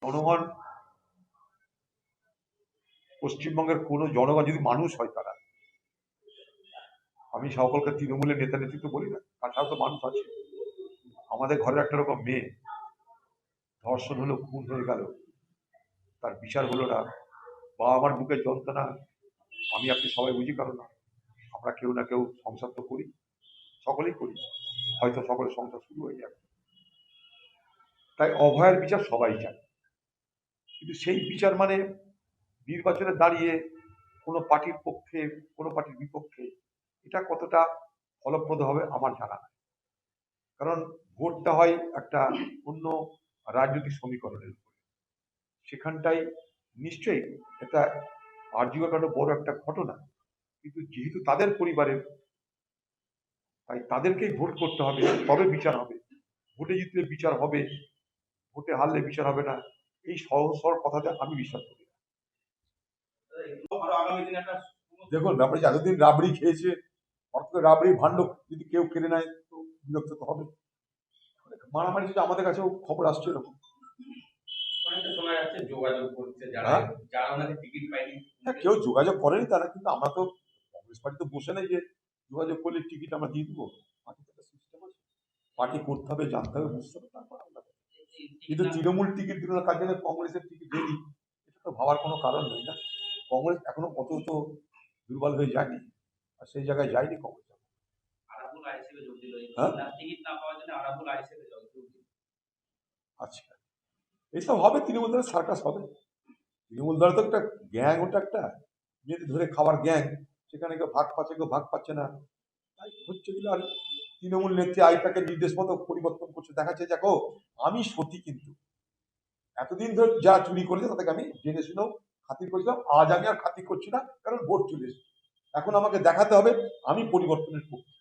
জনগণ, পশ্চিমবঙ্গের কোনো জনগণ যদি মানুষ হয় তারা, আমি সকলকে তৃণমূলের নেতা নেতৃত্ব বলি না, তাছাড়াও তো মানুষ আছে। আমাদের ঘরের একটা রকম মেয়ে ধর্ষণ হলো, খুন হয়ে গেল, তার বিচার হলো না, বা আমার বুকের যন্ত্রণা আমি আপনি সবাই বুঝি, কারণ আমরা কেউ না কেউ সংসার তো করি, সকলেই করি, হয়তো সকলের সংসার শুরু হয়ে যাবে। তাই অভয়ের বিচার সবাই চায়, কিন্তু সেই বিচার মানে নির্বাচনে দাঁড়িয়ে কোনো পার্টির পক্ষে কোনো পার্টির বিপক্ষে এটা কতটা ফলপ্রদ হবে আমার জানা নাই। কারণ ভোটটা হয় একটা অন্য রাজনৈতিক সমীকরণের উপরে, সেখানটাই নিশ্চয়ই একটা আর্যিকর কারণে বড় একটা ঘটনা, কিন্তু যেহেতু তাদের পরিবারের, তাই তাদেরকেই ভোট করতে হবে, তবে বিচার হবে। ভোটে জিতলে বিচার হবে, ভোটে হারলে বিচার হবে না, এই সহজ সরল কথাতে আমি বিশ্বাস করি না। দেখুন, ব্যাপারে এতদিন রাবড়ি খেয়েছে, অর্থ রাবড়ি ভাণ্ড যদি কেউ কেড়ে নেয় তো বিরক্ত তো হবে। মারামারি যদি আমাদের কাছেও খবর আসছে এরকম, কেউ যোগাযোগ করেনি তারা, কিন্তু আমরা তো কংগ্রেস পার্টি তো বসে নেই যে যোগাযোগ করলে টিকিট আমরা দিয়ে দেবো। পার্টিতে একটা সিস্টেম আছে, পার্টি করতে হবে, জানতে হবে, বুঝতে হবে, তারপর আমরা। কিন্তু তৃণমূল টিকিট দিল না, তার জন্য কংগ্রেসের টিকিট দিয়ে দিই, এটা তো ভাবার কোনো কারণ নেই না। কংগ্রেস এখনো কত তো দুর্বল হয়ে যায়নি, আর সেই জায়গায় যায়নি কংগ্রেস। আচ্ছা, এইসব হবে, তৃণমূল দলের সার্কাস হবে। তৃণমূল দলের তো একটা গ্যাং, ওটা একটা মেয়েদের ধরে খাবার গ্যাং, সেখানে কেউ ভাগ পাচ্ছে, কেউ ভাগ পাচ্ছে না, তাই হচ্ছে এগুলো। আর তৃণমূল নেত্রী আইপ্যাকের নির্দেশ মতো পরিবর্তন করছে, দেখাচ্ছে দেখো আমি সত্যি, কিন্তু এতদিন ধরে যা চুরি করেছে তাদেরকে আমি জেনে শুনেও খাতির করেছিলাম, আজ আমি আর খাতির করছি না, কারণ ভোট চলে এসেছে। এখন আমাকে দেখাতে হবে আমি পরিবর্তনের পক্ষে,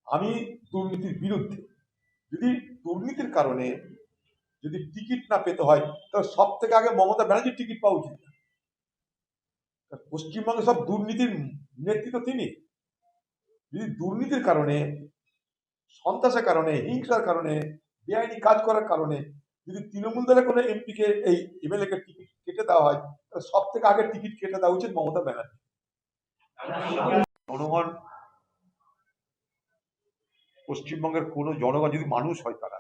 আমি দুর্নীতির বিরুদ্ধে। যদি দুর্নীতির কারণে যদি টিকিট না পেতে হয়, তাহলে সব থেকে আগে মমতা ব্যানার্জির টিকিট পাওয়া উচিত। পশ্চিমবঙ্গে সব দুর্নীতির নেতৃত্ব তিনি। যদি দুর্নীতির কারণে, সন্ত্রাসের কারণে, হিংসার কারণে, বেআইনি কাজ করার কারণে যদি তৃণমূল দলের কোনো এমপিকে, এই এমএলএ কে টিকিট কেটে দেওয়া হয়, তাহলে সব থেকে আগে টিকিট কেটে দেওয়া উচিত মমতা ব্যানার্জি। জনগণ, পশ্চিমবঙ্গের কোনো জনগণ যদি মানুষ হয় তারা,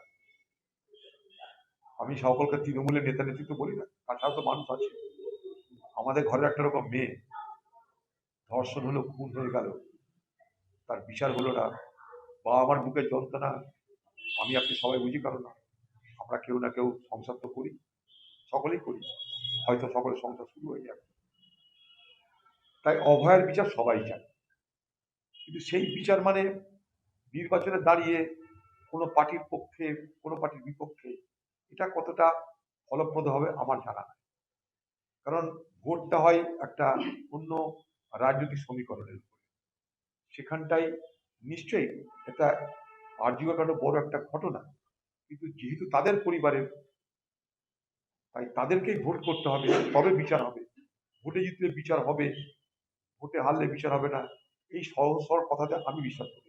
আমি সকলকে তৃণমূলের নেতা নেতৃত্ব বলি না, তাছাড়াও তো মানুষ আছে। আমাদের ঘরের একটা রকম মেয়ে ধর্ষণ হলো, খুন হয়ে গেল, তার বিচার হলো না, বা আমার বুকের যন্ত্রণা আমি আপনি সবাই বুঝি, কারণ আমরা কেউ না কেউ সংসার তো করি, সকলেই করি, হয়তো সকলের সংসার শুরু হয়ে যাবে। তাই অভয়ের বিচার সবাই চায়, কিন্তু সেই বিচার মানে নির্বাচনে দাঁড়িয়ে কোনো পার্টির পক্ষে কোনো পার্টির বিপক্ষে এটা কতটা ফলপ্রদ হবে আমার জানা নাই। কারণ ভোটটা হয় একটা অন্য রাজনৈতিক সমীকরণের উপরে, সেখানটাই নিশ্চয়ই একটা আর্যিকর কারণে বড় একটা ঘটনা, কিন্তু যেহেতু তাদের পরিবারের, তাই তাদেরকেই ভোট করতে হবে, তবে বিচার হবে। ভোটে জিতলে বিচার হবে, ভোটে হারলে বিচার হবে না, এই সহজ সরল কথাতে আমি বিশ্বাস করি।